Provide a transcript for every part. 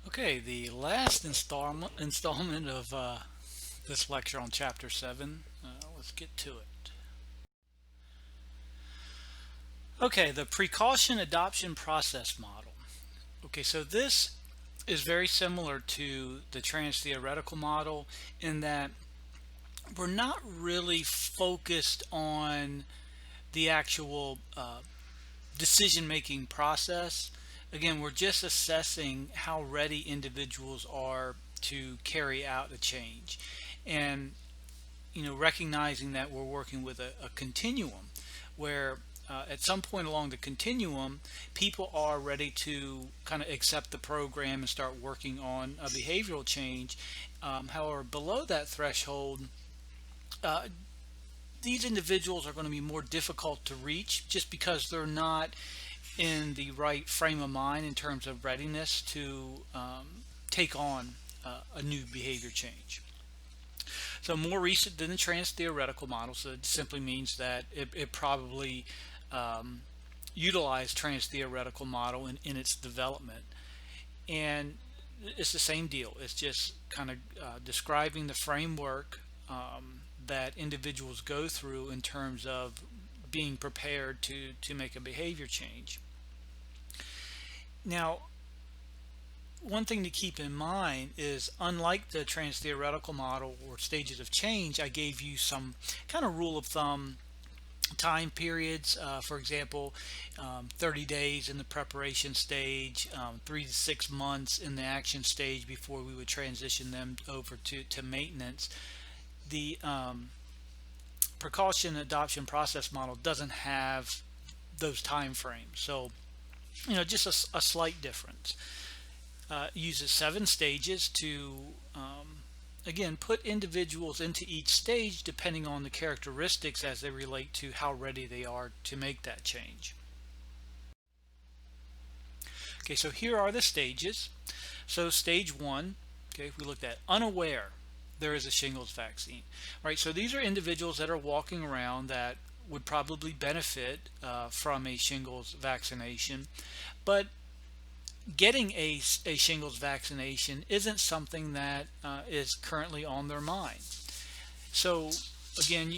Okay, the last installment of this lecture on Chapter 7. Let's get to it. Okay, the precaution adoption process model. Okay, so this is very similar to the trans-theoretical model in that we're not really focused on the actual decision-making process. Again, we're just assessing how ready individuals are to carry out a change. And recognizing that we're working with a continuum where at some point along the continuum, people are ready to kind of accept the program and start working on a behavioral change. However, below that threshold, uh, these individuals are going to be more difficult to reach just because they're not in the right frame of mind in terms of readiness to take on a new behavior change. So more recent than the trans-theoretical model, so it simply means that it probably um, utilized trans-theoretical model in its development. And it's the same deal. It's just kind of describing the framework that individuals go through in terms of being prepared to make a behavior change. Now, one thing to keep in mind is, unlike the trans-theoretical model or stages of change, I gave you some kind of rule of thumb time periods. For example, 30 days in the preparation stage, 3 to 6 months in the action stage before we would transition them over to maintenance. The precaution adoption process model doesn't have those time frames. So, just a slight difference. Uses 7 stages to again put individuals into each stage depending on the characteristics as they relate to how ready they are to make that change. Okay, so here are the stages. So stage 1, okay, if we looked at unaware there is a shingles vaccine, right? So these are individuals that are walking around that would probably benefit from a shingles vaccination, but getting a shingles vaccination isn't something that is currently on their mind. So again,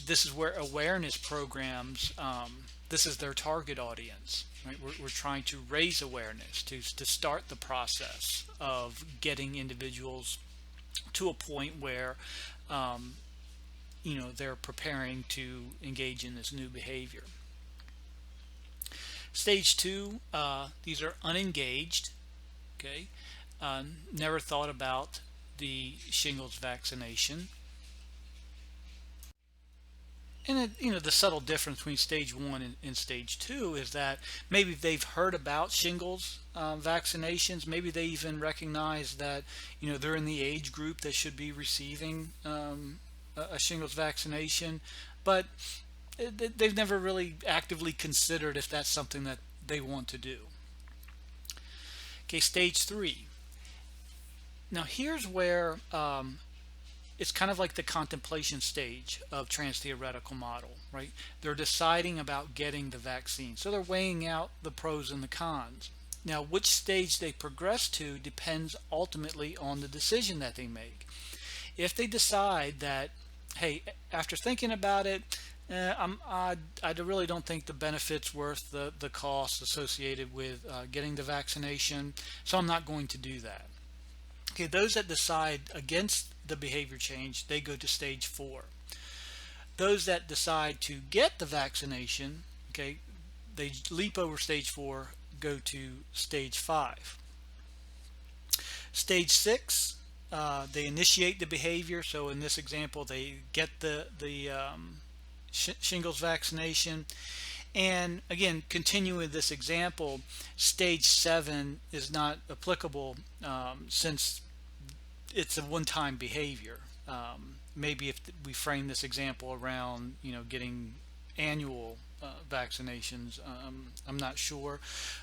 this is where awareness programs, this is their target audience, right? We're trying to raise awareness to start the process of getting individuals to a point where they're preparing to engage in this new behavior. Stage 2, these are unengaged, okay, never thought about the shingles vaccination. And the subtle difference between stage 1 and stage 2 is that maybe they've heard about shingles vaccinations. Maybe they even recognize that they're in the age group that should be receiving a shingles vaccination, but they've never really actively considered if that's something that they want to do. Okay, stage 3. Now here's where it's kind of like the contemplation stage of trans-theoretical model, right? They're deciding about getting the vaccine. So they're weighing out the pros and the cons. Now, which stage they progress to depends ultimately on the decision that they make. If they decide that, hey, after thinking about it, I really don't think the benefit's worth the cost associated with getting the vaccination, so I'm not going to do that. Okay, those that decide against the behavior change, they go to stage 4. Those that decide to get the vaccination, okay, they leap over stage 4, go to stage 5. Stage 6, they initiate the behavior. So in this example, they get the shingles vaccination. And again, continuing this example, stage 7 is not applicable since it's a one-time behavior. Maybe if we frame this example around, getting annual vaccinations, I'm not sure.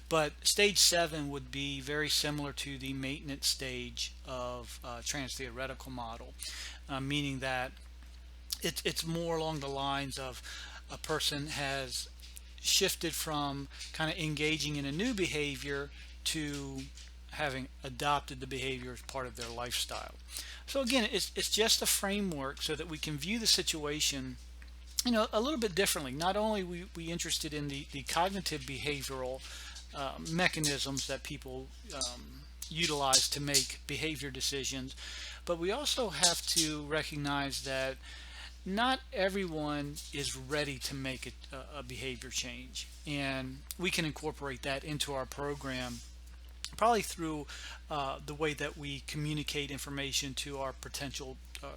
But stage 7 would be very similar to the maintenance stage of trans-theoretical model, meaning that it's more along the lines of a person has shifted from kind of engaging in a new behavior to having adopted the behavior as part of their lifestyle. So again, it's just a framework so that we can view the situation, a little bit differently. Not only we interested in the cognitive behavioral mechanisms that people utilize to make behavior decisions, but we also have to recognize that not everyone is ready to make a behavior change, and we can incorporate that into our program probably through the way that we communicate information to our potential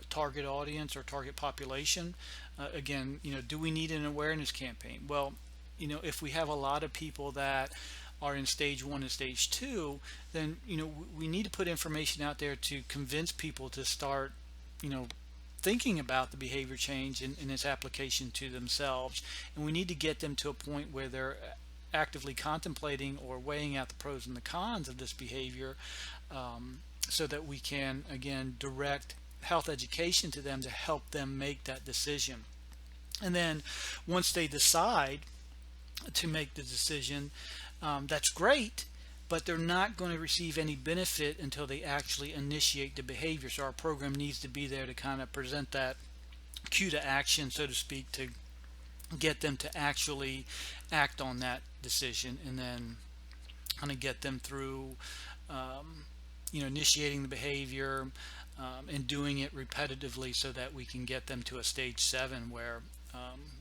target audience or target population. Again, do we need an awareness campaign? Well, if we have a lot of people that are in stage one and stage two, then we need to put information out there to convince people to start, thinking about the behavior change and its application to themselves. And we need to get them to a point where they're actively contemplating or weighing out the pros and the cons of this behavior, so that we can again direct health education to them to help them make that decision. And then once they decide to make the decision, that's great, but they're not going to receive any benefit until they actually initiate the behavior. So our program needs to be there to kind of present that cue to action, so to speak, to get them to actually act on that decision, and then kind of get them through initiating the behavior, and doing it repetitively so that we can get them to a stage 7 where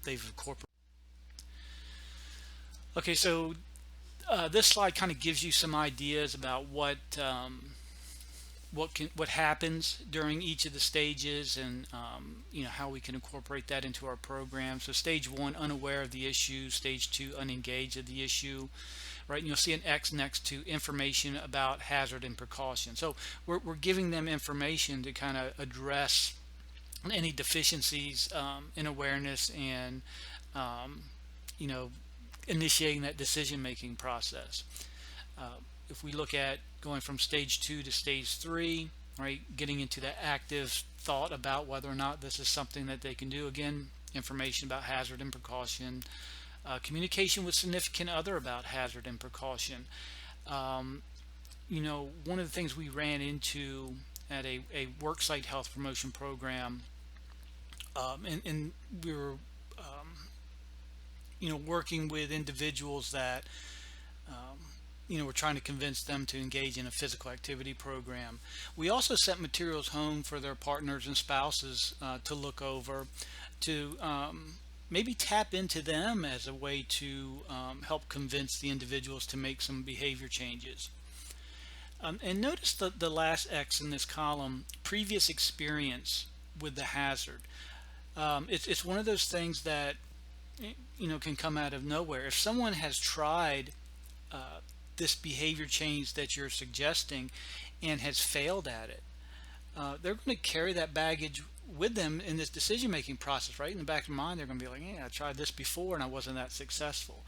they've incorporated. Okay, so this slide kind of gives you some ideas about what happens during each of the stages, and how we can incorporate that into our program. So stage 1, unaware of the issue. Stage 2, unengaged of the issue. Right, and you'll see an X next to information about hazard and precaution. So we're giving them information to kind of address any deficiencies in awareness, and you know initiating that decision making process. If we look at going from stage 2 to stage 3, right, getting into that active thought about whether or not this is something that they can do. Again, information about hazard and precaution. Communication with significant other about hazard and precaution. One of the things we ran into at a worksite health promotion program, and we were working with individuals that we're trying to convince them to engage in a physical activity program. We also sent materials home for their partners and spouses to look over, to maybe tap into them as a way to help convince the individuals to make some behavior changes. And notice the last X in this column, previous experience with the hazard. It's one of those things that can come out of nowhere. If someone has tried this behavior change that you're suggesting and has failed at it, they're going to carry that baggage with them in this decision-making process, right? In the back of their mind, they're going to be like, yeah, I tried this before and I wasn't that successful.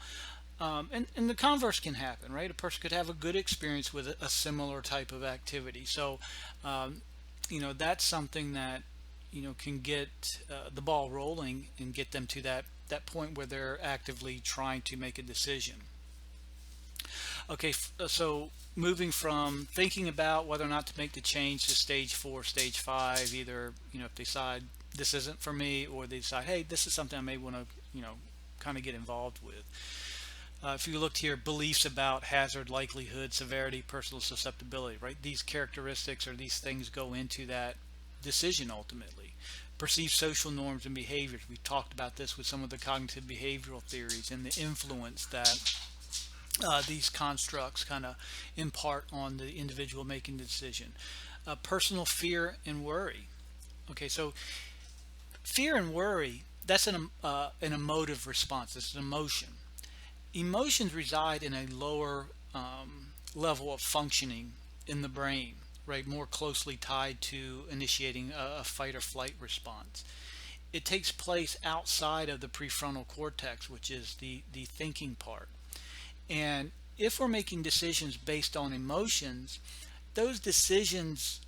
And the converse can happen, right? A person could have a good experience with a similar type of activity. So, that's something that, can get the ball rolling and get them to that point where they're actively trying to make a decision. Okay, so moving from thinking about whether or not to make the change to stage 4, stage 5, either, if they decide this isn't for me, or they decide, hey, this is something I may want to, kind of get involved with. If you looked here, beliefs about hazard, likelihood, severity, personal susceptibility, right? These characteristics or these things go into that decision ultimately. Perceived social norms and behaviors. We talked about this with some of the cognitive behavioral theories and the influence that these constructs kind of impart on the individual making the decision. Personal fear and worry. Okay, so fear and worry, that's an emotive response. It's an emotion. Emotions reside in a lower level of functioning in the brain, right? More closely tied to initiating a fight or flight response. It takes place outside of the prefrontal cortex, which is the thinking part. And if we're making decisions based on emotions, those decisions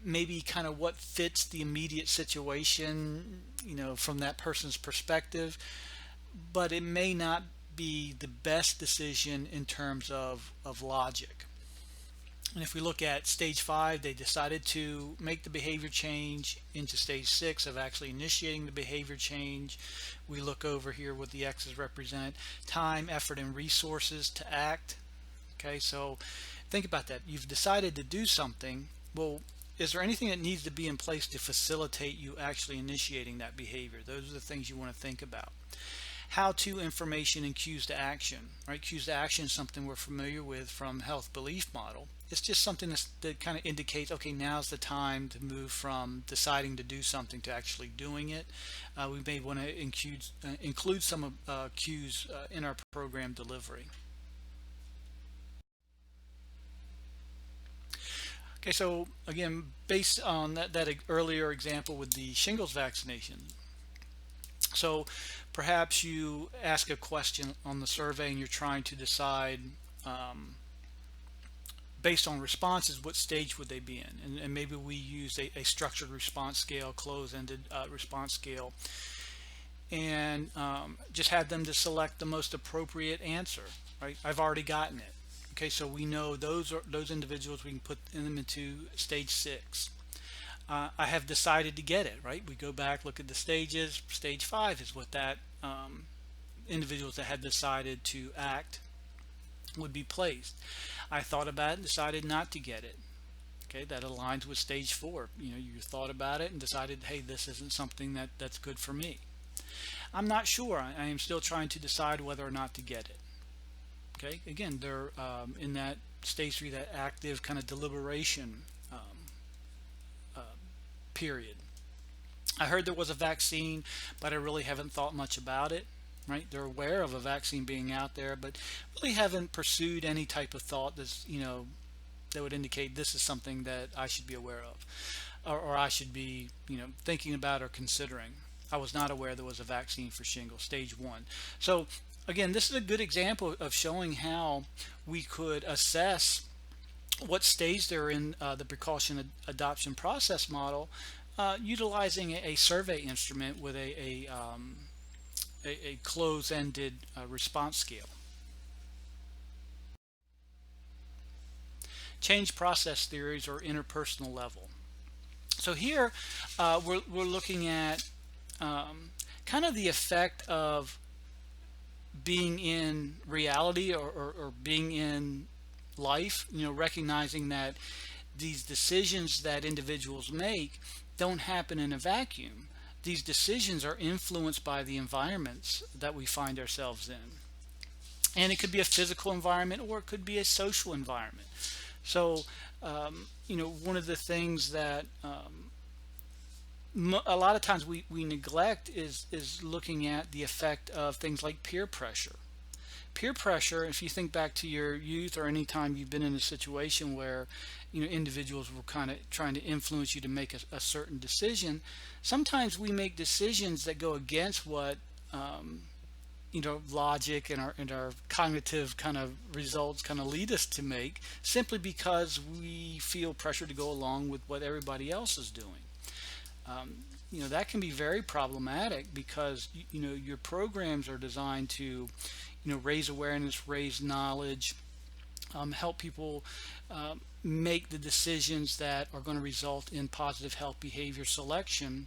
may be kind of what fits the immediate situation, from that person's perspective, but it may not be the best decision in terms of logic. And if we look at stage 5, they decided to make the behavior change. Into stage 6 of actually initiating the behavior change, we look over here what the X's represent: time, effort, and resources to act. Okay, so think about that. You've decided to do something. Well, is there anything that needs to be in place to facilitate you actually initiating that behavior? Those are the things you want to think about. How to, information, and cues to action. Right, cues to action is something we're familiar with from health belief model. It's just something that kind of indicates, okay, now's the time to move from deciding to do something to actually doing it. We may want to include some cues in our program delivery. Okay, so again, based on that earlier example with the shingles vaccination, so perhaps you ask a question on the survey and you're trying to decide, based on responses, what stage would they be in, and maybe we use a structured response scale, closed-ended response scale, and just had them to select the most appropriate answer. Right, I've already gotten it. Okay, so we know those individuals, we can put them into stage 6. I have decided to get it. Right, we go back, look at the stages. Stage 5 is what that individuals that had decided to act would be placed. I thought about it and decided not to get it. Okay, that aligns with stage 4. You thought about it and decided, hey, this isn't something that's good for me. I'm not sure. I am still trying to decide whether or not to get it. Okay, again, they're in that stage 3, that active kind of deliberation period. I heard there was a vaccine, but I really haven't thought much about it. Right, they're aware of a vaccine being out there, but really haven't pursued any type of thought that would indicate this is something that I should be aware of, or I should be thinking about or considering. I was not aware there was a vaccine for shingles, stage 1. So again, this is a good example of showing how we could assess what stage they're in the precaution adoption process model, utilizing a survey instrument with a close-ended response scale. Change process theories or interpersonal level. So here we're looking at kind of the effect of being in reality or being in life, recognizing that these decisions that individuals make don't happen in a vacuum. These decisions are influenced by the environments that we find ourselves in. And it could be a physical environment or it could be a social environment. So, one of the things that a lot of times we neglect is looking at the effect of things like peer pressure. Peer pressure, if you think back to your youth or any time you've been in a situation where individuals were kind of trying to influence you to make a certain decision, sometimes we make decisions that go against what logic and our cognitive kind of results kind of lead us to make, simply because we feel pressure to go along with what everybody else is doing. That can be very problematic because your programs are designed to raise awareness, raise knowledge, help people make the decisions that are going to result in positive health behavior selection.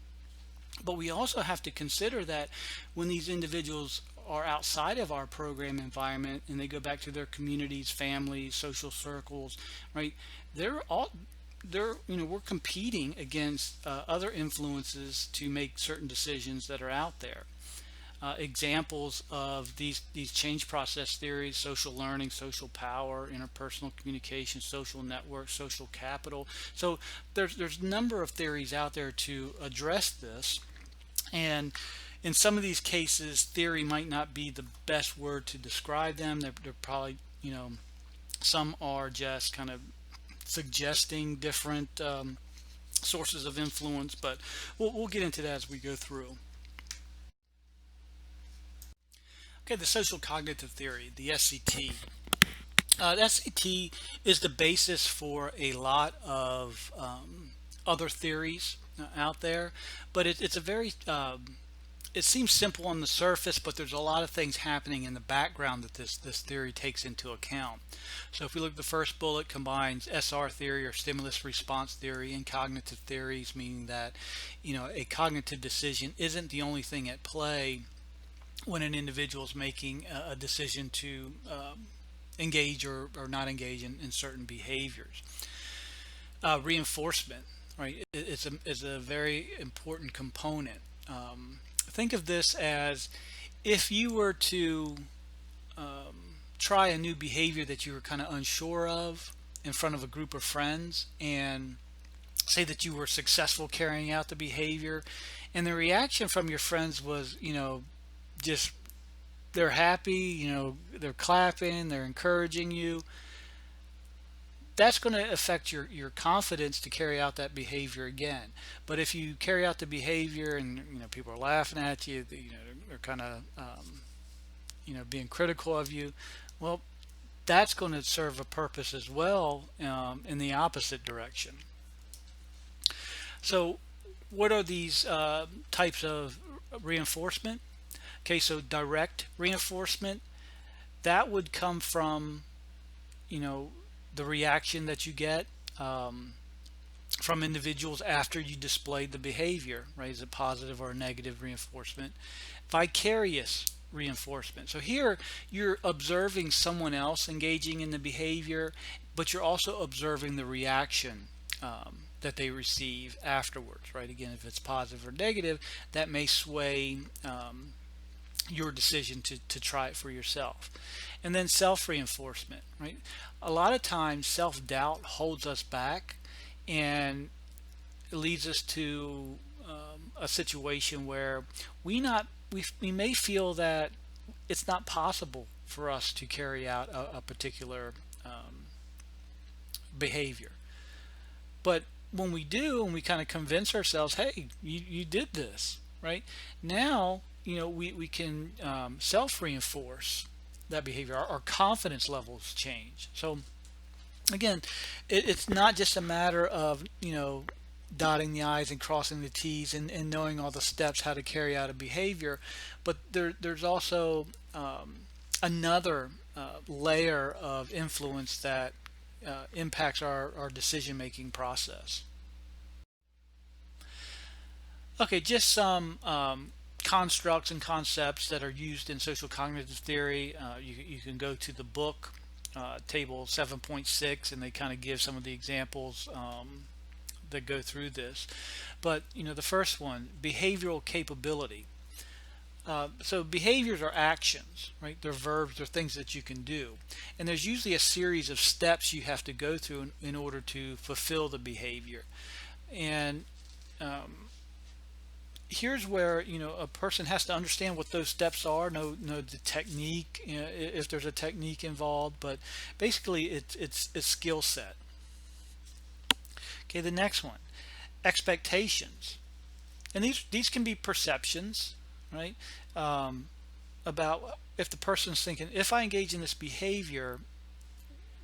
But we also have to consider that when these individuals are outside of our program environment and they go back to their communities, families, social circles, right, we're competing against other influences to make certain decisions that are out there. Examples of these change process theories: social learning, social power, interpersonal communication, social network, social capital. So there's a number of theories out there to address this, and in some of these cases, theory might not be the best word to describe them. They're probably, some are just kind of suggesting different sources of influence, but we'll get into that as we go through. Okay, the social cognitive theory, the SCT. The SCT is the basis for a lot of other theories out there, but it's a very it seems simple on the surface, but there's a lot of things happening in the background that this theory takes into account. So if we look at the first bullet, combines SR theory or stimulus response theory and cognitive theories, meaning that a cognitive decision isn't the only thing at play when an individual is making a decision to engage or not engage in certain behaviors. Reinforcement, right, is a very important component. Think of this as if you were to try a new behavior that you were kind of unsure of in front of a group of friends, and say that you were successful carrying out the behavior, and the reaction from your friends was, just they're happy, they're clapping, they're encouraging you. That's going to affect your confidence to carry out that behavior again. But if you carry out the behavior and people are laughing at you, they're kind of being critical of you, well, that's going to serve a purpose as well, in the opposite direction. So what are these types of reinforcement? Okay, so direct reinforcement, that would come from the reaction that you get from individuals after you displayed the behavior, right? Is it positive or negative reinforcement? Vicarious reinforcement. So here you're observing someone else engaging in the behavior, but you're also observing the reaction that they receive afterwards, right? Again, if it's positive or negative, that may sway your decision to try it for yourself. And then self-reinforcement, right? A lot of times self-doubt holds us back, and it leads us to a situation where we may feel that it's not possible for us to carry out a particular behavior. But when we do, and we kind of convince ourselves, hey, you did this, right? Now, we can self-reinforce that behavior. Our confidence levels change. So again, it's not just a matter of dotting the I's and crossing the T's and knowing all the steps how to carry out a behavior, but there's also another layer of influence that impacts our decision-making process. Okay, just some constructs and concepts that are used in social cognitive theory. You can go to the book, table 7.6, and they kind of give some of the examples that go through this. But the first one, behavioral capability. So behaviors are actions, right? They're verbs, they're things that you can do, and there's usually a series of steps you have to go through in order to fulfill the behavior. And here's where a person has to understand what those steps are, know the technique, if there's a technique involved, but basically it's skill set. Okay, the next one, expectations, and these can be perceptions, right? About if the person's thinking, if I engage in this behavior,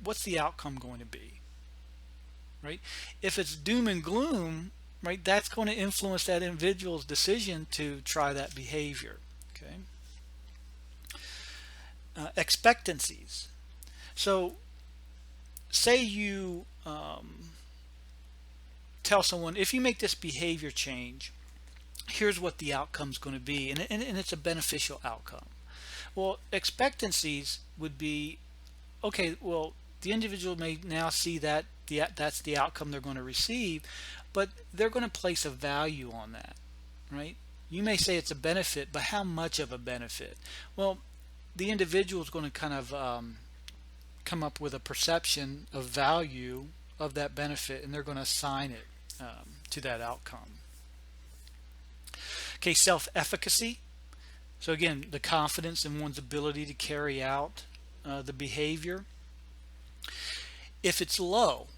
what's the outcome going to be, right? If it's doom and gloom, right, that's going to influence that individual's decision to try that behavior. Okay. Expectancies. So say you tell someone, if you make this behavior change, here's what the outcome's going to be, and it's a beneficial outcome. Well, expectancies would be, okay, well, the individual may now see that that's the outcome they're going to receive, but they're going to place a value on that, right? You may say it's a benefit, but how much of a benefit? Well, the individual is going to kind of come up with a perception of value of that benefit, and they're going to assign it to that outcome. Okay, self-efficacy. So again, the confidence in one's ability to carry out the behavior. If it's low,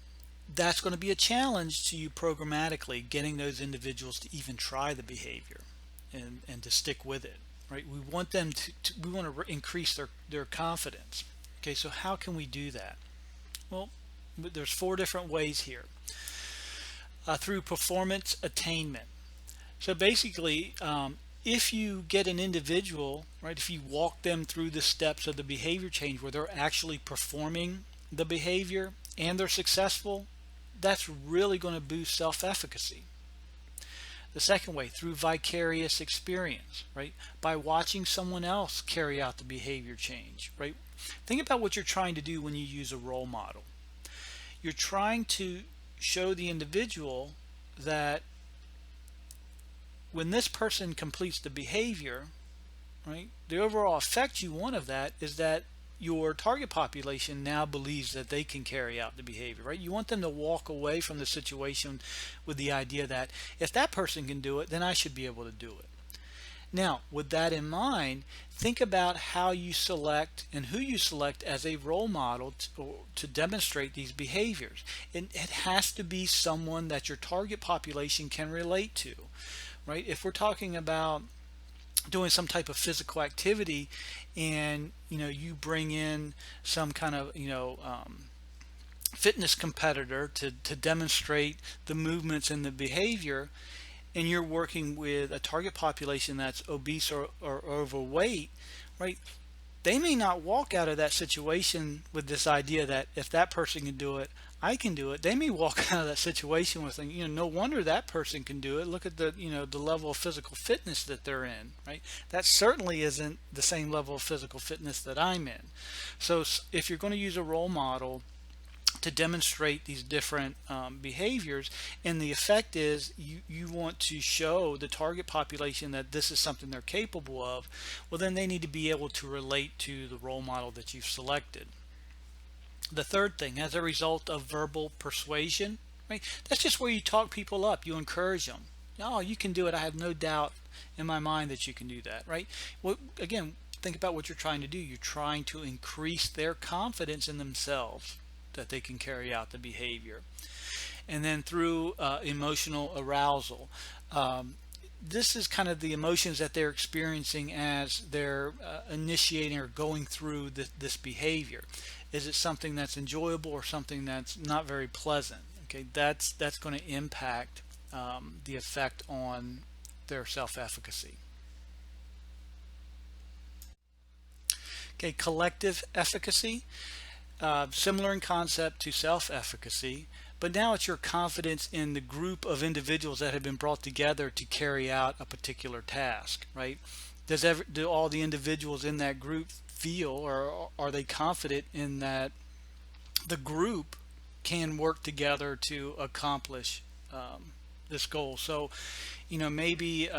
that's going to be a challenge to you programmatically, getting those individuals to even try the behavior and to stick with it, right? We want them we want to increase their confidence. Okay, so how can we do that? Well, there's 4 different ways here. Through performance attainment. So basically, if you get an individual, right, if you walk them through the steps of the behavior change where they're actually performing the behavior and they're successful, that's really going to boost self-efficacy. The second way, through vicarious experience, right? By watching someone else carry out the behavior change, right? Think about what you're trying to do when you use a role model. You're trying to show the individual that when this person completes the behavior, right, the overall effect you want of that is that your target population now believes that they can carry out the behavior, right? You want them to walk away from the situation with the idea that if that person can do it, then I should be able to do it. Now, with that in mind, think about how you select and who you select as a role model to demonstrate these behaviors. And it has to be someone that your target population can relate to, right? If we're talking about doing some type of physical activity and you bring in some kind of fitness competitor to demonstrate the movements and the behavior, and you're working with a target population that's obese or overweight, right? They may not walk out of that situation with this idea that if that person can do it, I can do it. They may walk out of that situation with thinking, no wonder that person can do it. Look at the the level of physical fitness that they're in, right? That certainly isn't the same level of physical fitness that I'm in. So if you're going to use a role model to demonstrate these different behaviors, and the effect is you want to show the target population that this is something they're capable of, well, then they need to be able to relate to the role model that you've selected. The third thing, as a result of verbal persuasion, right? That's just where you talk people up, you encourage them. Oh, you can do it. I have no doubt in my mind that you can do that, right? Well, again, think about what you're trying to do. You're trying to increase their confidence in themselves that they can carry out the behavior. And then through emotional arousal, this is kind of the emotions that they're experiencing as they're initiating or going through this behavior. Is it something that's enjoyable or something that's not very pleasant? Okay, that's going to impact the effect on their self-efficacy. Okay, collective efficacy, similar in concept to self-efficacy, but now it's your confidence in the group of individuals that have been brought together to carry out a particular task, right? Do all the individuals in that group feel, or are they confident in that the group can work together to accomplish this goal? So, maybe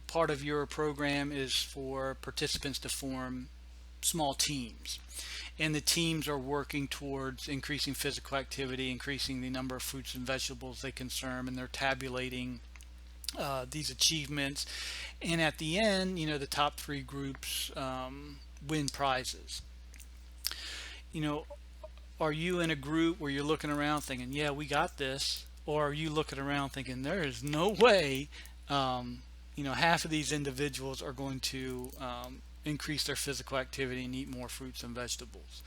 part of your program is for participants to form small teams, and the teams are working towards increasing physical activity, increasing the number of fruits and vegetables they consume, and they're tabulating these achievements, and at the end, the top three groups win prizes. Are you in a group where you're looking around thinking, yeah, we got this, or are you looking around thinking there is no way half of these individuals are going to increase their physical activity and eat more fruits and vegetables?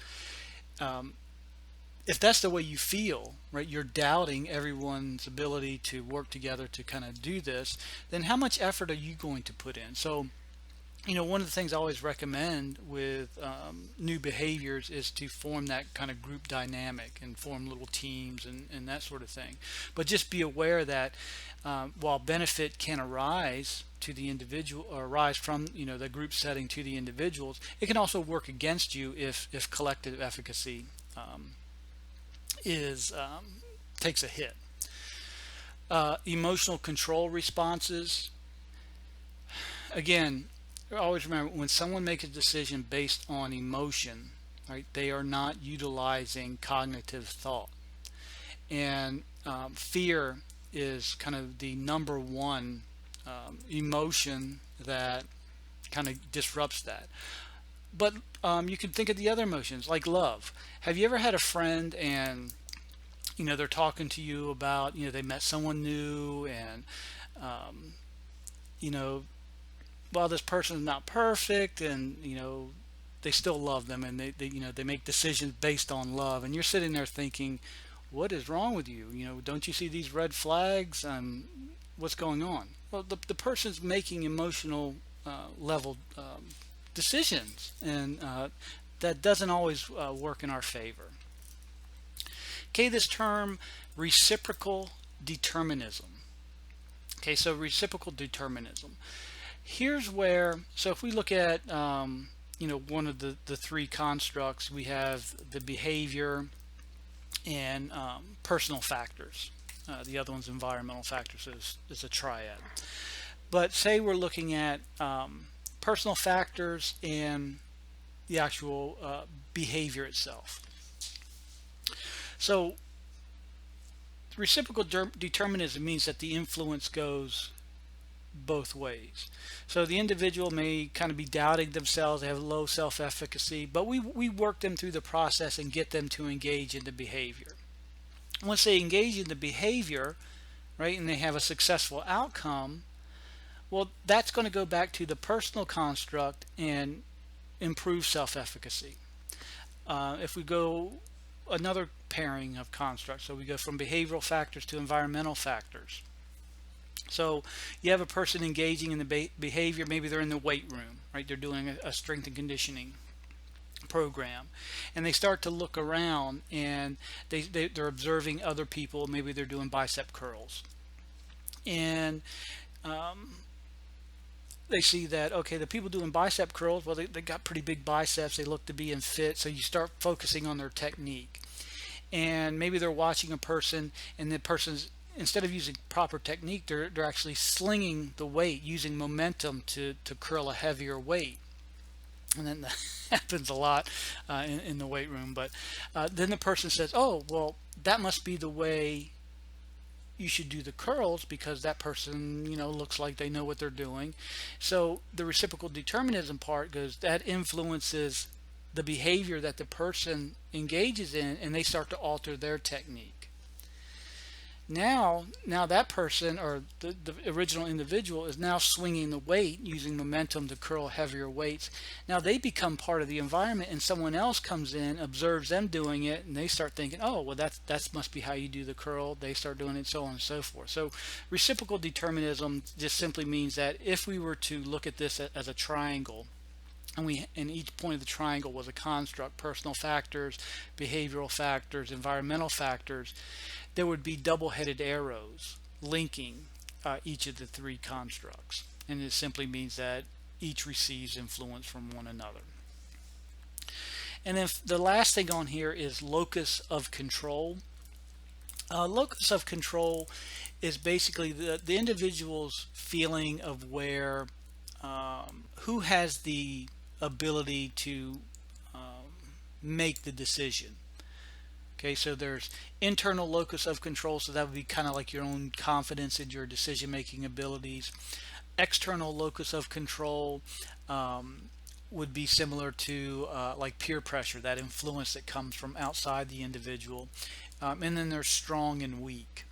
If that's the way you feel, right, you're doubting everyone's ability to work together to kind of do this, then how much effort are you going to put in? So, one of the things I always recommend with new behaviors is to form that kind of group dynamic and form little teams and that sort of thing. But just be aware that while benefit can arise to the individual, or arise from the group setting to the individuals, it can also work against you if collective efficacy takes a hit. Emotional control responses. Again, always remember, when someone makes a decision based on emotion, right, they are not utilizing cognitive thought. And fear is kind of the number one emotion that kind of disrupts that. But you can think of the other emotions like love. Have you ever had a friend and they're talking to you about they met someone new, and while this person is not perfect, and they still love them, and they make decisions based on love, and you're sitting there thinking, what is wrong with you? Don't you see these red flags? what's going on? Well, the person's making emotional level decisions, and that doesn't always work in our favor. Okay, this term reciprocal determinism. Okay, so reciprocal determinism. Here's where, so if we look at, one of the three constructs, we have the behavior and personal factors. The other one's environmental factors is a triad. But say we're looking at personal factors and the actual behavior itself. So reciprocal determinism means that the influence goes both ways. So the individual may kind of be doubting themselves, they have low self-efficacy, but we work them through the process and get them to engage in the behavior. Once they engage in the behavior, right, and they have a successful outcome, well, that's going to go back to the personal construct and improve self-efficacy. If we go another pairing of constructs, so we go from behavioral factors to environmental factors. So you have a person engaging in the behavior, maybe they're in the weight room, right? They're doing a strength and conditioning program, and they start to look around and they're observing other people, maybe they're doing bicep curls, and they see that, okay, the people doing bicep curls, well, they got pretty big biceps, they look to be in fit, so you start focusing on their technique. And maybe they're watching a person, and the person's, instead of using proper technique, they're actually slinging the weight, using momentum to curl a heavier weight. And then that happens a lot in the weight room. But then the person says, oh, well, that must be the way you should do the curls, because that person, looks like they know what they're doing. So the reciprocal determinism part goes, that influences the behavior that the person engages in, and they start to alter their technique. Now that person, or the original individual, is now swinging the weight using momentum to curl heavier weights. Now they become part of the environment, and someone else comes in, observes them doing it, and they start thinking, oh, well, that must be how you do the curl. They start doing it, so on and so forth. So reciprocal determinism just simply means that if we were to look at this as a triangle, and each point of the triangle was a construct: personal factors, behavioral factors, environmental factors, there would be double-headed arrows linking each of the three constructs. And it simply means that each receives influence from one another. And then the last thing on here is locus of control. Locus of control is basically the individual's feeling of where, who has the ability to make the decision. Okay, so there's internal locus of control, so that would be kind of like your own confidence in your decision-making abilities. External locus of control would be similar to like peer pressure, that influence that comes from outside the individual. And then there's strong and weak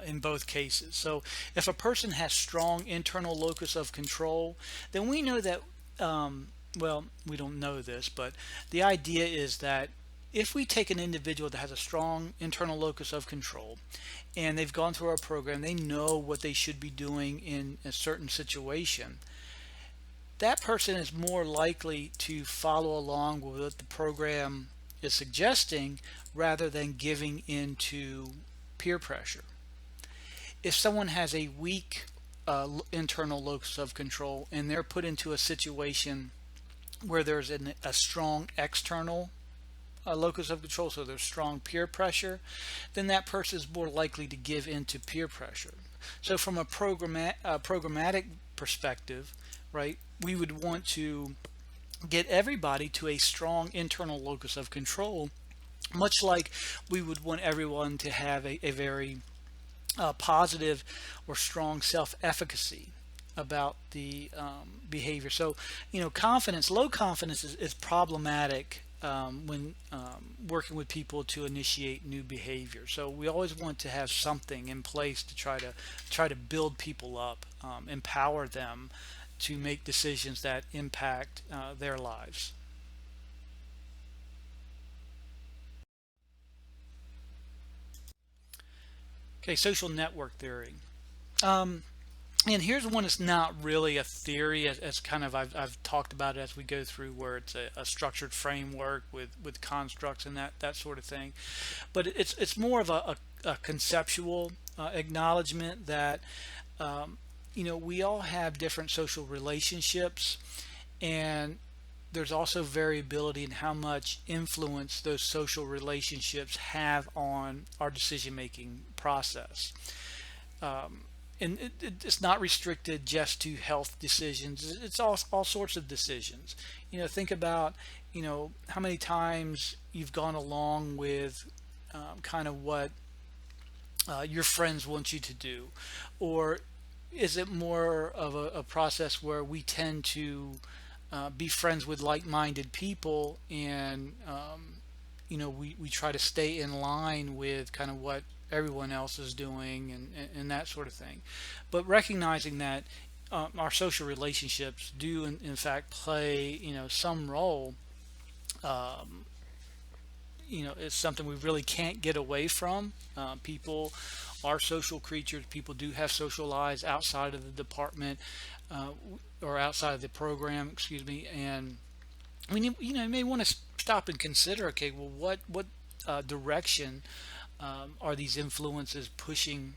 in both cases. So if a person has strong internal locus of control, then we know that, well, we don't know this, but the idea is that if we take an individual that has a strong internal locus of control, and they've gone through our program, they know what they should be doing in a certain situation, that person is more likely to follow along with what the program is suggesting rather than giving into peer pressure. If someone has a weak internal locus of control, and they're put into a situation where there's a strong external locus of control, so there's strong peer pressure, then that person is more likely to give into peer pressure. So from a programmatic perspective, right, we would want to get everybody to a strong internal locus of control, much like we would want everyone to have a very positive or strong self-efficacy about the behavior. So, confidence, low confidence is problematic when working with people to initiate new behavior. So we always want to have something in place to try to build people up, empower them to make decisions that impact their lives. Okay, social network theory. Um, and here's one that's not really a theory, as kind of I've talked about it as we go through, where it's a structured framework with constructs and that sort of thing. But it's more of a conceptual acknowledgement that we all have different social relationships, and there's also variability in how much influence those social relationships have on our decision making process. And it's not restricted just to health decisions. It's all sorts of decisions. Think about how many times you've gone along with kind of what your friends want you to do, or is it more of a process where we tend to be friends with like-minded people, and we try to stay in line with kind of what everyone else is doing, and that sort of thing. But recognizing that our social relationships do in fact play some role. It's something we really can't get away from. People are social creatures. People do have social lives outside of the department, uh, or outside of the program, excuse me. And you may want to stop and consider, okay, well, what direction are these influences pushing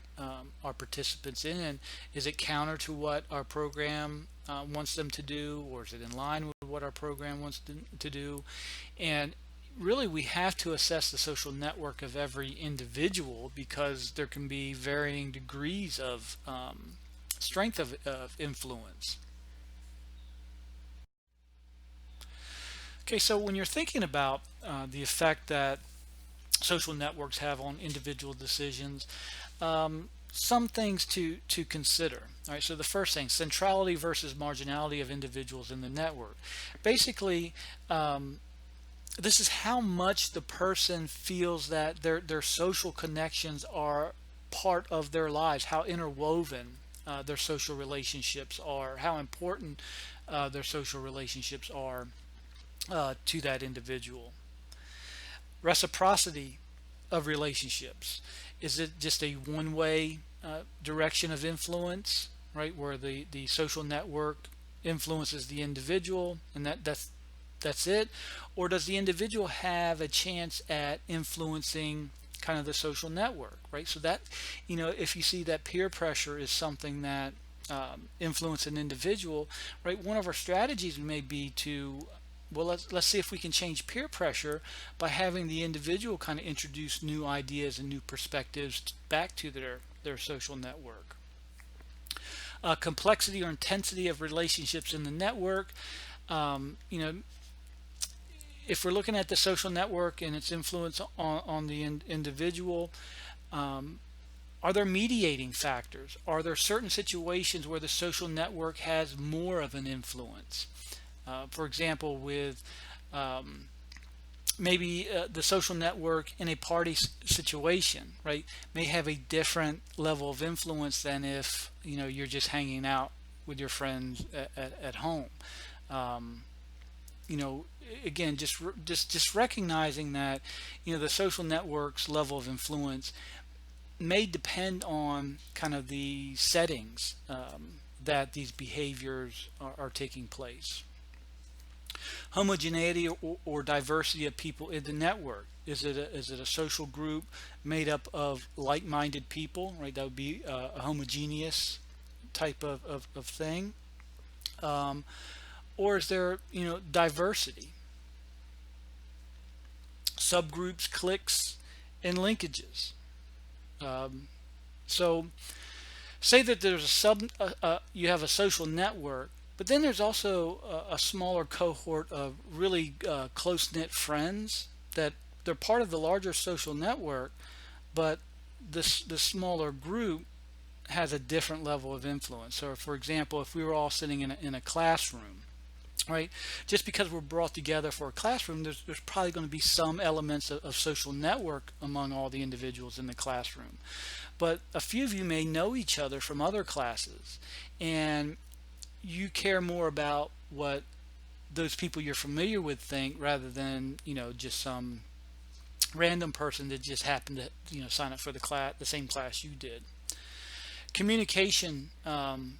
our participants in? Is it counter to what our program wants them to do, or is it in line with what our program wants to do? And really, we have to assess the social network of every individual, because there can be varying degrees of strength of influence. Okay, so when you're thinking about the effect that social networks have on individual decisions, some things to consider. All right, so the first thing, centrality versus marginality of individuals in the network. Basically, this is how much the person feels that their social connections are part of their lives, how interwoven their social relationships are, how important their social relationships are to that individual. Reciprocity of relationships. Is it just a one-way direction of influence, right, where the social network influences the individual, and that's it? Or does the individual have a chance at influencing kind of the social network, right? So that, if you see that peer pressure is something that influence an individual, right, one of our strategies may be to, well, let's see if we can change peer pressure by having the individual kind of introduce new ideas and new perspectives back to their social network. Complexity or intensity of relationships in the network. If we're looking at the social network and its influence on the individual, are there mediating factors? Are there certain situations where the social network has more of an influence? For example, with maybe the social network in a party situation, right, may have a different level of influence than if you're just hanging out with your friends at home. Um, you know Again, just recognizing that the social network's level of influence may depend on kind of the settings that these behaviors are taking place. Homogeneity or diversity of people in the network. Is it a social group made up of like-minded people, right? That would be a homogeneous type of thing. um, or is there diversity, subgroups, cliques, and linkages? um, so say that there's you have a social network, but then there's also a smaller cohort of really close-knit friends that they're part of the larger social network, but the smaller group has a different level of influence. So for example, if we were all sitting in a classroom, right, just because we're brought together for a classroom, there's probably going to be some elements of social network among all the individuals in the classroom. But a few of you may know each other from other classes, and you care more about what those people you're familiar with think, rather than just some random person that just happened to sign up for the same class you did. Communication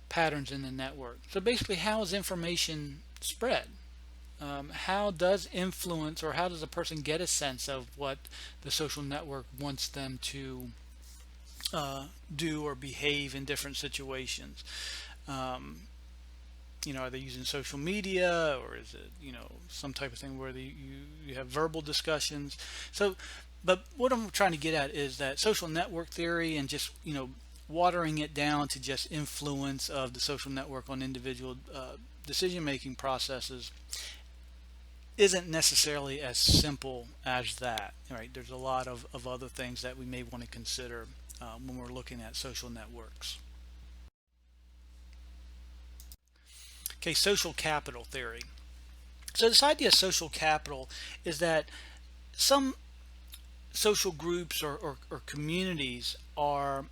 patterns in the network. So basically, how is information spread? How does influence, or how does a person get a sense of what the social network wants them to do or behave in different situations? Um, are they using social media, or is it some type of thing where you have verbal discussions? So, but what I'm trying to get at is that social network theory, and just watering it down to just influence of the social network on individual decision making processes, isn't necessarily as simple as that. Right? There's a lot of other things that we may want to consider when we're looking at social networks. Okay, social capital theory. So this idea of social capital is that some social groups or communities are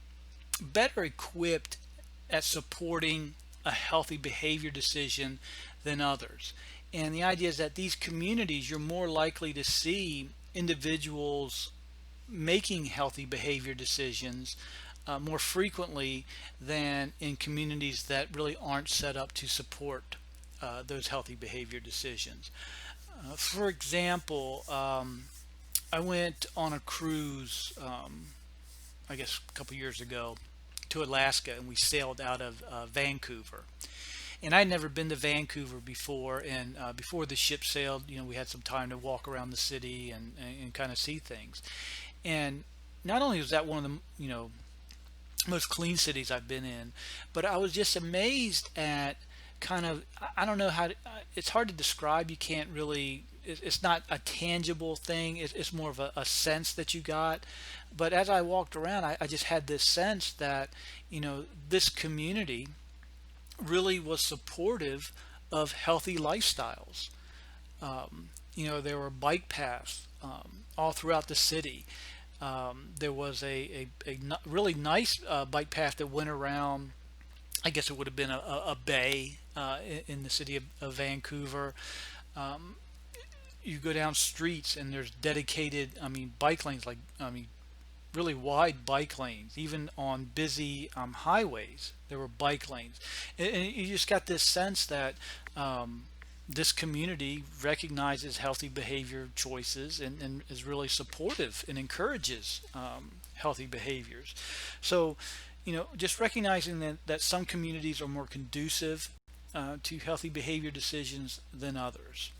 better equipped at supporting a healthy behavior decision than others. And the idea is that these communities, you're more likely to see individuals making healthy behavior decisions more frequently than in communities that really aren't set up to support those healthy behavior decisions. For example, I went on a cruise, I guess a couple years ago, to Alaska, and we sailed out of Vancouver. And I'd never been to Vancouver before, and before the ship sailed, we had some time to walk around the city and kind of see things. And not only was that one of the most clean cities I've been in, but I was just amazed at kind of, I don't know how to, it's hard to describe. You can't really, it's not a tangible thing. It's more of a sense that you got. But as I walked around, I just had this sense that this community really was supportive of healthy lifestyles. There were bike paths all throughout the city. There was a really nice bike path that went around. I guess it would have been a bay in the city of Vancouver. You go down streets and there's dedicated, bike lanes, like, really wide bike lanes. Even on busy highways, there were bike lanes. And you just got this sense that this community recognizes healthy behavior choices and is really supportive and encourages healthy behaviors. So, just recognizing that some communities are more conducive to healthy behavior decisions than others.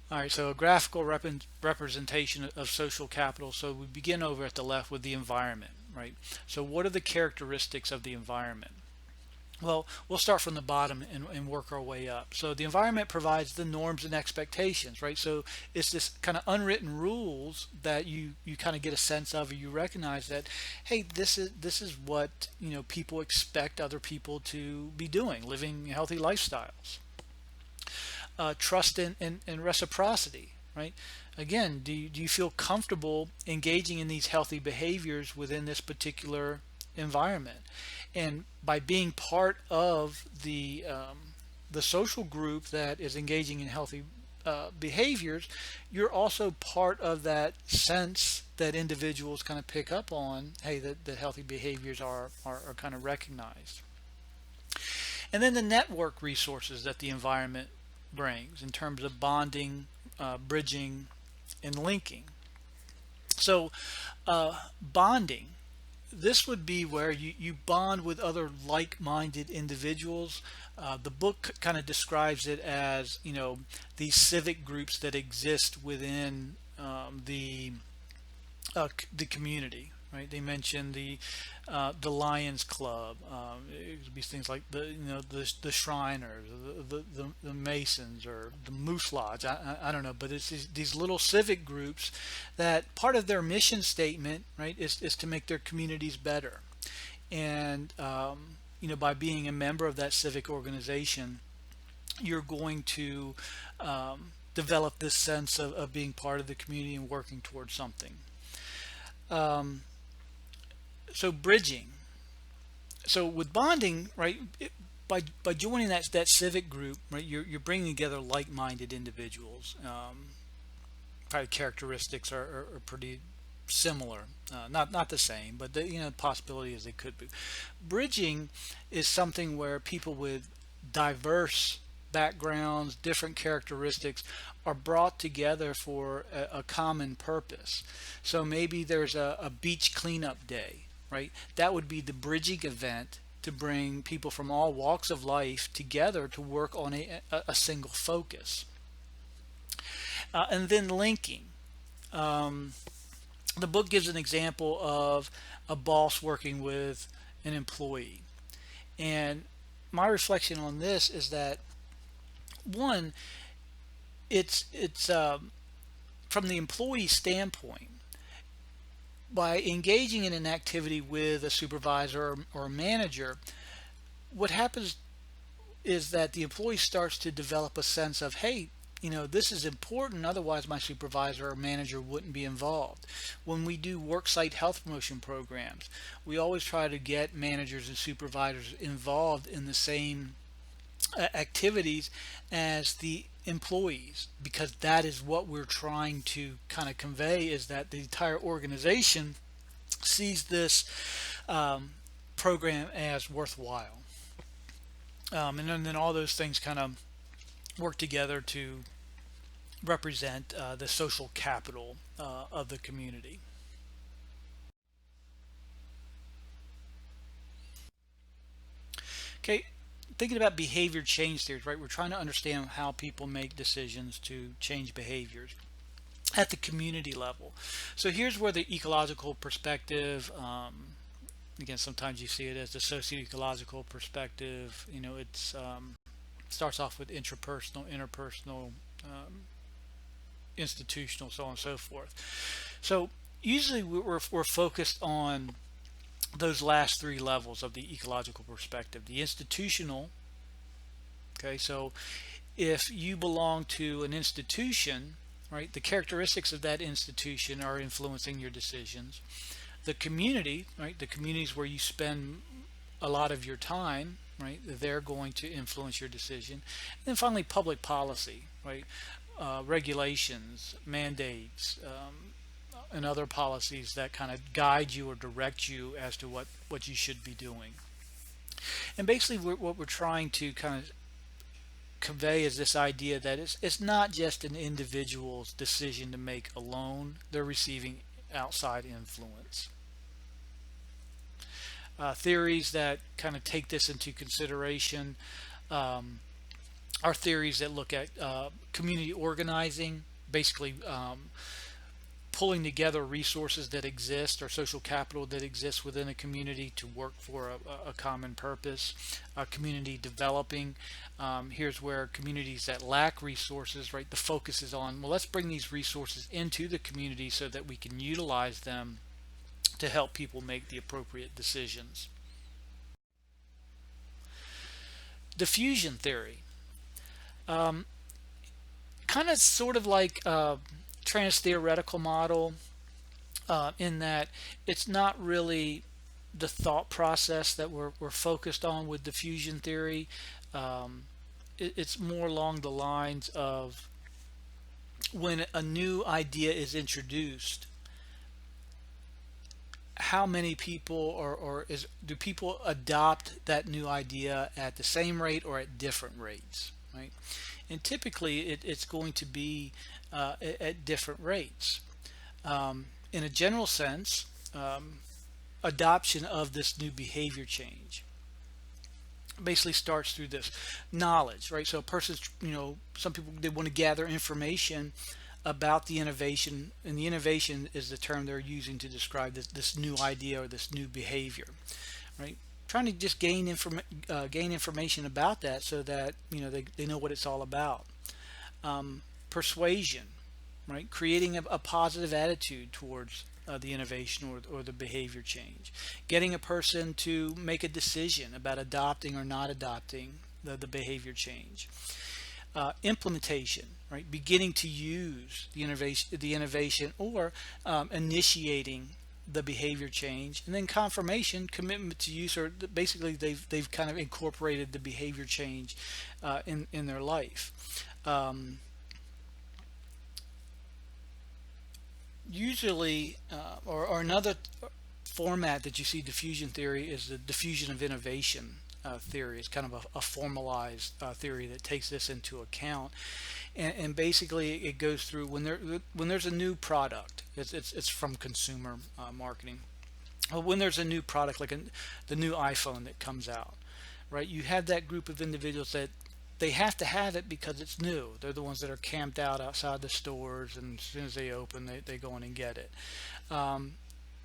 All right, so a graphical representation of social capital. So we begin over at the left with the environment, right? So what are the characteristics of the environment? Well, we'll start from the bottom and work our way up. So the environment provides the norms and expectations, right? So it's this kind of unwritten rules that you kind of get a sense of, or you recognize that, hey, this is what people expect other people to be doing, living healthy lifestyles. Trust and reciprocity, right? Again, do you feel comfortable engaging in these healthy behaviors within this particular environment? And by being part of the social group that is engaging in healthy behaviors, you're also part of that sense that individuals kind of pick up on, hey, that healthy behaviors are kind of recognized. And then the network resources that the environment brings in terms of bonding, bridging, and linking. So bonding, this would be where you bond with other like-minded individuals. The book kind of describes it as these civic groups that exist within the community, right? They mentioned the Lions Club. It could be things like the Shriners, the Masons, or the Moose Lodge. I don't know, but it's these little civic groups that part of their mission statement, right, is to make their communities better. And by being a member of that civic organization, you're going to develop this sense of being part of the community and working towards something. So bridging. So with bonding, right, by joining that civic group, right, you're bringing together like-minded individuals. Probably characteristics are pretty similar, not the same, but the possibility is they could be. Bridging is something where people with diverse backgrounds, different characteristics, are brought together for a common purpose. So maybe there's a beach cleanup day, right? That would be the bridging event to bring people from all walks of life together to work on a single focus. And then linking. Um, the book gives an example of a boss working with an employee. And my reflection on this is that, one, it's from the employee standpoint, by engaging in an activity with a supervisor or a manager, what happens is that the employee starts to develop a sense of, hey, this is important, otherwise my supervisor or manager wouldn't be involved. When we do worksite health promotion programs, we always try to get managers and supervisors involved in the same activities as the employees, because that is what we're trying to kind of convey, is that the entire organization sees this program as worthwhile. And then all those things kind of work together to represent the social capital of the community. Okay, thinking about behavior change theories, right? We're trying to understand how people make decisions to change behaviors at the community level. So here's where the ecological perspective, again, sometimes you see it as the socio-ecological perspective. It's starts off with intrapersonal, interpersonal, institutional, so on and so forth. So usually we're focused on those last three levels of the ecological perspective. The institutional, okay, so if you belong to an institution, right, the characteristics of that institution are influencing your decisions. The community, right, the communities where you spend a lot of your time, right, they're going to influence your decision. And then finally, public policy, right, regulations, mandates, and other policies that kind of guide you or direct you as to what you should be doing. And basically, what we're trying to kind of convey is this idea that it's not just an individual's decision to make alone, they're receiving outside influence. Theories that kind of take this into consideration are theories that look at community organizing, basically pulling together resources that exist, or social capital that exists within a community to work for a common purpose. Community developing, here's where communities that lack resources, right, the focus is on, well, let's bring these resources into the community so that we can utilize them to help people make the appropriate decisions. Diffusion theory, kind of sort of like trans-theoretical model, in that it's not really the thought process that we're focused on with diffusion theory. It's more along the lines of, when a new idea is introduced, how many people, do people adopt that new idea at the same rate or at different rates, right? And typically it's going to be at different rates. In a general sense, adoption of this new behavior change basically starts through this knowledge, right? So a person's, some people, they want to gather information about the innovation, and the innovation is the term they're using to describe this new idea or this new behavior, right? Trying to just gain information about that so that they know what it's all about. Persuasion, right? Creating a positive attitude towards the innovation or the behavior change. Getting a person to make a decision about adopting or not adopting the behavior change. Implementation, right? Beginning to use the innovation, or initiating the behavior change. And then confirmation, commitment to use, or basically they've kind of incorporated the behavior change in their life. Usually, or another format that you see diffusion theory is the diffusion of innovation theory. It's kind of a formalized theory that takes this into account, and basically it goes through when there's a new product. It's from consumer marketing. When there's a new product like the new iPhone that comes out, right? You have that group of individuals that they have to have it because it's new. They're the ones that are camped out outside the stores, and as soon as they open, they go in and get it. Um,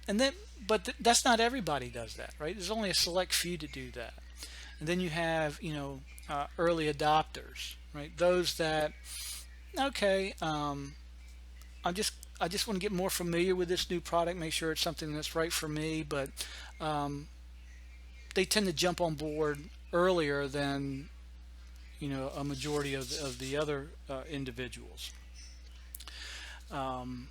and then, but that's not everybody does that, right? There's only a select few to do that. And then you have, early adopters, right? Those that, okay, I'm just I just want to get more familiar with this new product, make sure it's something that's right for me, but um, they tend to jump on board earlier than a majority of the other individuals, um,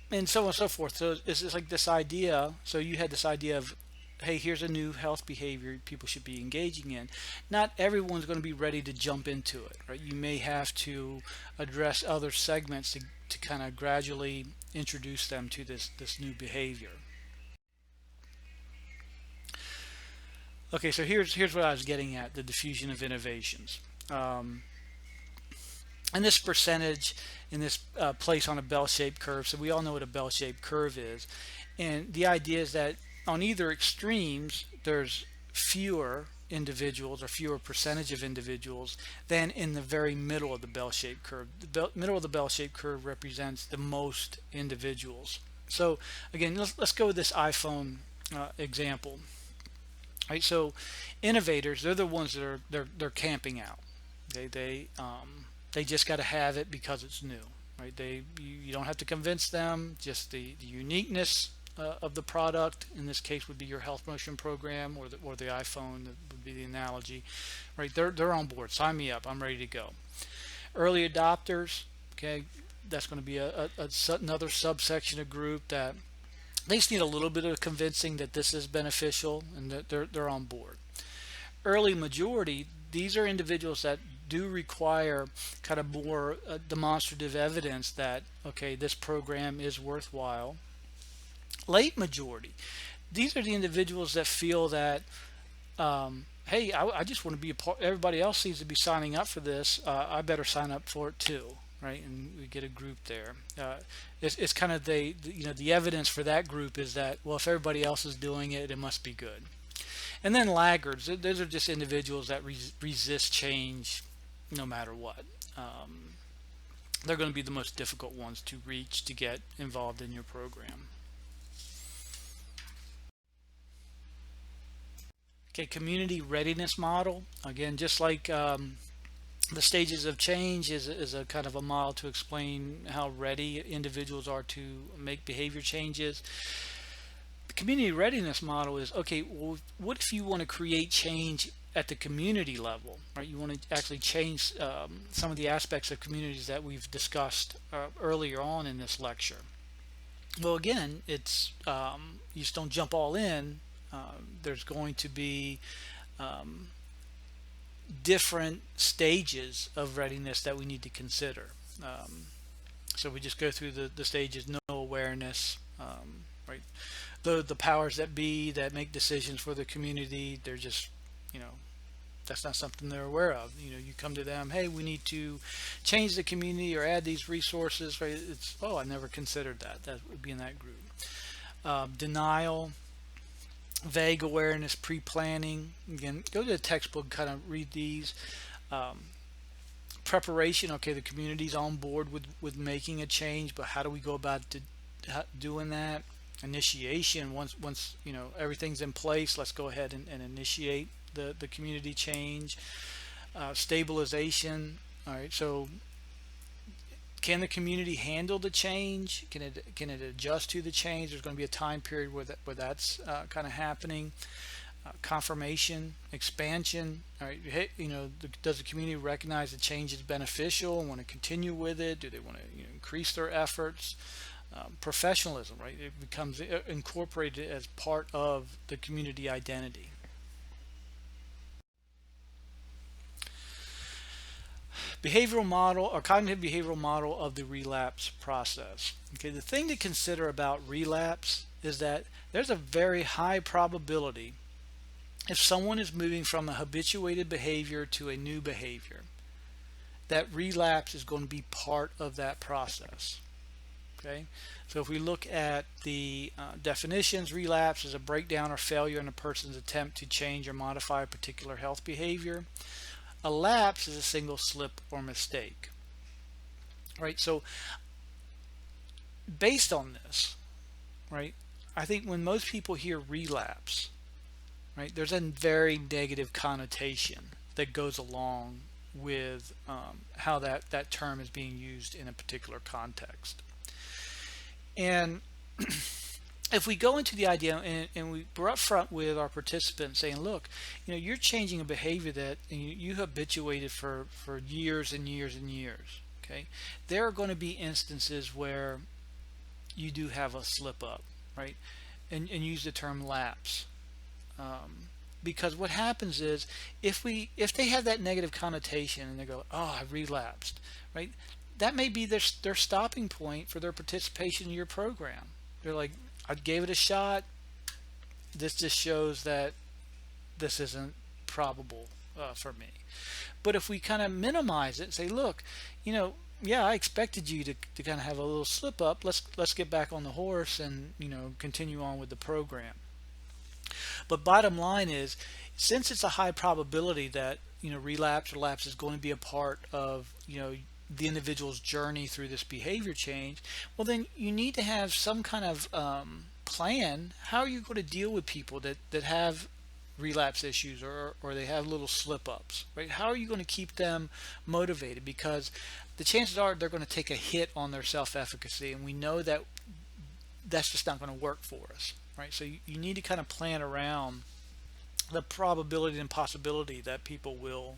and so on and so forth. So it's just like this idea. So you had this idea of, hey, here's a new health behavior people should be engaging in. Not everyone's going to be ready to jump into it, right? You may have to address other segments to kind of gradually introduce them to this new behavior. Okay, so here's what I was getting at: the diffusion of innovations. Um, and this percentage in this place on a bell-shaped curve. So we all know what a bell-shaped curve is, and the idea is that on either extremes there's fewer individuals or fewer percentage of individuals than in the very middle of the bell-shaped curve. The middle of the bell-shaped curve represents the most individuals. So again, let's go with this iPhone example. Right, so innovators, they're the ones that they're camping out. They just got to have it because it's new, right? You don't have to convince them. Just the uniqueness of the product, in this case, would be your health promotion program, or the iPhone, that would be the analogy, right? They're on board. Sign me up. I'm ready to go. Early adopters, okay, that's going to be another subsection of group that they just need a little bit of convincing that this is beneficial, and that they're on board. Early majority, these are individuals that do require kind of more demonstrative evidence that, okay, this program is worthwhile. Late majority, these are the individuals that feel that, hey, I just want to be a part. Everybody else seems to be signing up for this. I better sign up for it too, right? And we get a group there. It's kind of the evidence for that group is that, well, if everybody else is doing it, it must be good. And then laggards, those are just individuals that resist change no matter what. They're going to be the most difficult ones to reach to get involved in your program. Okay, community readiness model. Again, just like the stages of change is a kind of a model to explain how ready individuals are to make behavior changes. The community readiness model is, okay, well, what if you want to create change at the community level, right? You want to actually change some of the aspects of communities that we've discussed earlier on in this lecture. Well, again, it's you just don't jump all in. There's going to be different stages of readiness that we need to consider. So we just go through the stages: no awareness, right? The powers that be that make decisions for the community, they're just, that's not something they're aware of. You come to them, hey, we need to change the community or add these resources, right? It's, oh, I never considered that. That would be in that group. Denial, vague awareness, pre-planning. Again, go to the textbook, kind of read these. Preparation, okay, the community's on board with making a change, but how do we go about doing that? Initiation, once everything's in place, let's go ahead and initiate the community change. Stabilization, all right, so can the community handle the change? Can it adjust to the change? There's going to be a time period where that's kind of happening. Confirmation, expansion. All right, does the community recognize the change is beneficial and want to continue with it? Do they want to increase their efforts? Professionalism, right? It becomes incorporated as part of the community identity. Behavioral model or cognitive behavioral model of the relapse process. Okay, the thing to consider about relapse is that there's a very high probability if someone is moving from a habituated behavior to a new behavior, that relapse is going to be part of that process. Okay, so if we look at the definitions, relapse is a breakdown or failure in a person's attempt to change or modify a particular health behavior. A lapse is a single slip or mistake. Right, so based on this, right, I think when most people hear relapse, right, there's a very negative connotation that goes along with how that term is being used in a particular context. And if we go into the idea and we're upfront with our participants saying, look, you're changing a behavior that you habituated for years and years and years. Okay, there are going to be instances where you do have a slip up, right, and use the term lapse. Because what happens is if they have that negative connotation and they go, oh, I relapsed, right, that may be their stopping point for their participation in your program. They're like, I gave it a shot. This just shows that this isn't probable for me. But if we kind of minimize it and say, look, yeah, I expected you to kind of have a little slip up. Let's get back on the horse and continue on with the program. But bottom line is, since it's a high probability that relapse or lapse is going to be a part of the individual's journey through this behavior change, well then you need to have some kind of plan. How are you going to deal with people that have relapse issues or they have little slip ups, right? How are you going to keep them motivated? Because the chances are they're going to take a hit on their self-efficacy, and we know that that's just not going to work for us, right? So you need to kind of plan around the probability and possibility that people will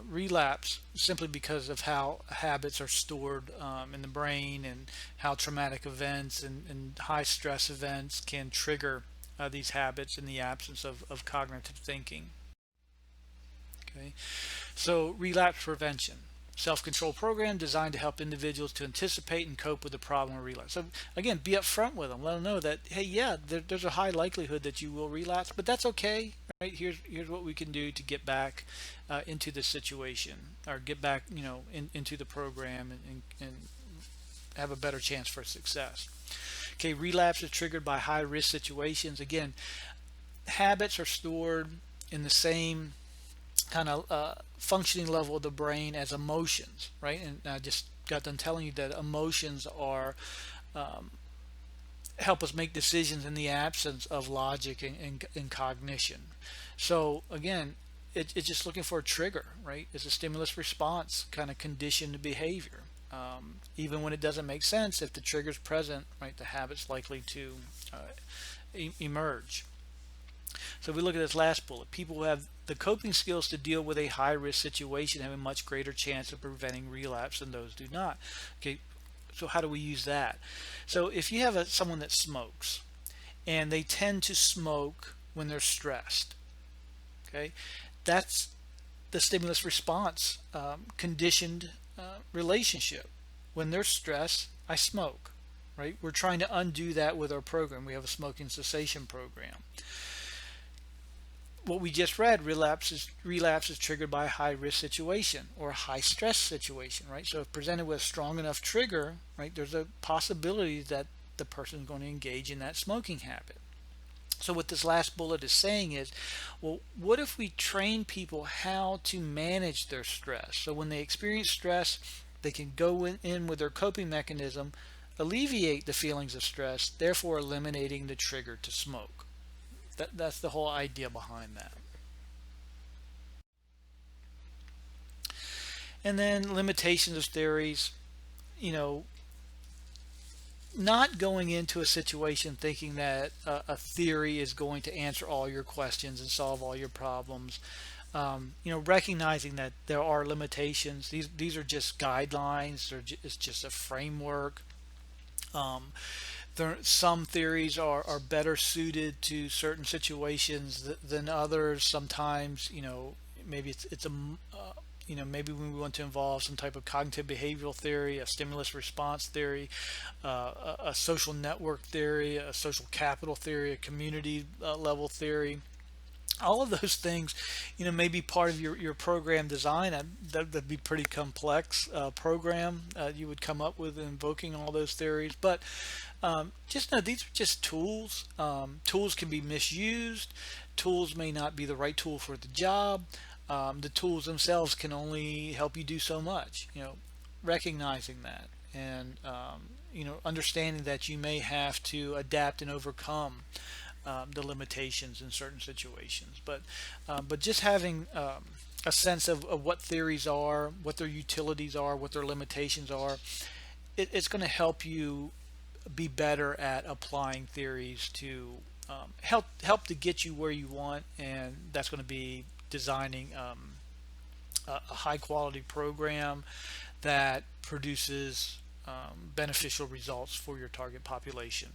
relapse simply because of how habits are stored in the brain, and how traumatic events and high stress events can trigger these habits in the absence of cognitive thinking. Okay, so relapse prevention. Self-control program designed to help individuals to anticipate and cope with the problem of relapse. So again, be upfront with them. Let them know that, hey, yeah, there's a high likelihood that you will relapse, but that's okay. Right? Here's what we can do to get back into the situation, or get back, into the program and have a better chance for success. Okay, relapse is triggered by high risk situations. Again, habits are stored in the same kind of functioning level of the brain as emotions, right? And I just got done telling you that emotions are help us make decisions in the absence of logic and cognition. So again, it's just looking for a trigger, right? It's a stimulus response kind of conditioned behavior. Even when it doesn't make sense, if the trigger's present, right, the habit's likely to emerge. So if we look at this last bullet, people who have the coping skills to deal with a high-risk situation have a much greater chance of preventing relapse than those do not. Okay, so how do we use that? So if you have someone that smokes, and they tend to smoke when they're stressed, okay, that's the stimulus response conditioned relationship. When they're stressed, I smoke, right? We're trying to undo that with our program. We have a smoking cessation program. What we just read, relapse is triggered by a high risk situation or a high stress situation, right? So if presented with a strong enough trigger, right, there's a possibility that the person is going to engage in that smoking habit. So what this last bullet is saying is, well, what if we train people how to manage their stress? So when they experience stress, they can go in with their coping mechanism, alleviate the feelings of stress, therefore eliminating the trigger to smoke. That's the whole idea behind that. And then limitations of theories, not going into a situation thinking that a theory is going to answer all your questions and solve all your problems. Recognizing that there are limitations. These are just guidelines. It's just a framework. Some theories are better suited to certain situations than others. Sometimes, maybe it's maybe we want to involve some type of cognitive behavioral theory, a stimulus response theory, a social network theory, a social capital theory, a community level theory. All of those things, may be part of your program design. That'd be pretty complex program you would come up with invoking all those theories. But just know these are just tools. Tools can be misused. Tools may not be the right tool for the job. The tools themselves can only help you do so much. Recognizing that, and understanding that you may have to adapt and overcome the limitations in certain situations. But just having a sense of what theories are, what their utilities are, what their limitations are, it's going to help you be better at applying theories to help to get you where you want, and that's going to be designing a high quality program that produces beneficial results for your target population.